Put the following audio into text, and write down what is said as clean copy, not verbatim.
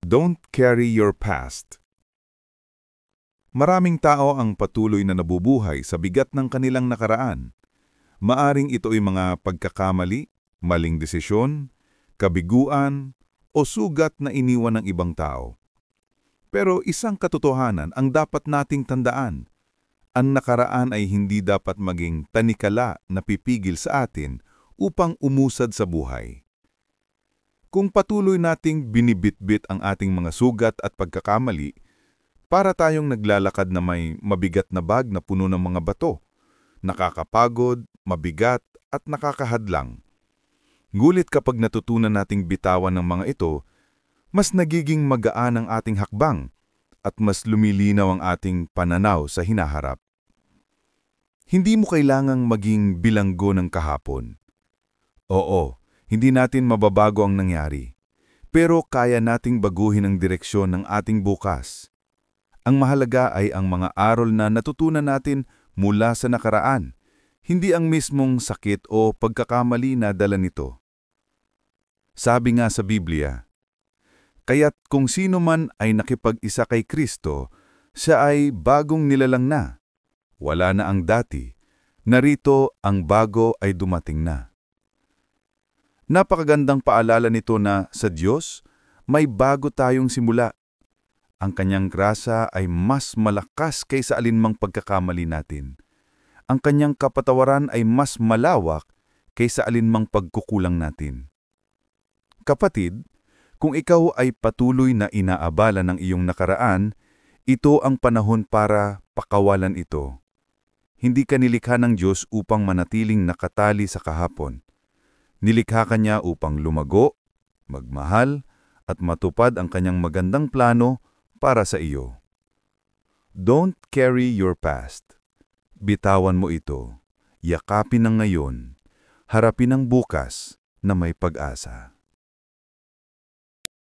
Don't carry your past. Maraming tao ang patuloy na nabubuhay sa bigat ng kanilang nakaraan. Maaring ito ay mga pagkakamali, maling desisyon, kabiguan, o sugat na iniwan ng ibang tao. Pero isang katotohanan ang dapat nating tandaan. Ang nakaraan ay hindi dapat maging tanikala na pipigil sa atin upang umusad sa buhay. Kung patuloy nating binibitbit ang ating mga sugat at pagkakamali, para tayong naglalakad na may mabigat na bag na puno ng mga bato, nakakapagod, mabigat at nakakahadlang. Ngulit kapag natutunan nating bitawan ng mga ito, mas nagiging magaan ang ating hakbang at mas lumilinaw ang ating pananaw sa hinaharap. Hindi mo kailangang maging bilanggo ng kahapon. Oo, hindi natin mababago ang nangyari, pero kaya nating baguhin ang direksyon ng ating bukas. Ang mahalaga ay ang mga aral na natutunan natin mula sa nakaraan, hindi ang mismong sakit o pagkakamali na dala nito. Sabi nga sa Biblia, "Kaya't kung sino man ay nakipag-isa kay Kristo, siya ay bagong nilalang na. Wala na ang dati, narito ang bago ay dumating na." Napakagandang paalala nito na sa Diyos, may bago tayong simula. Ang kanyang grasa ay mas malakas kaysa alinmang pagkakamali natin. Ang kanyang kapatawaran ay mas malawak kaysa alinmang pagkukulang natin. Kapatid, kung ikaw ay patuloy na inaabala ng iyong nakaraan, ito ang panahon para pakawalan ito. Hindi ka nilikha ng Diyos upang manatiling nakatali sa kahapon. Nilikha ka niya upang lumago, magmahal, at matupad ang kanyang magandang plano para sa iyo. Don't carry your past. Bitawan mo ito. Yakapin ang ngayon. Harapin ang bukas na may pag-asa.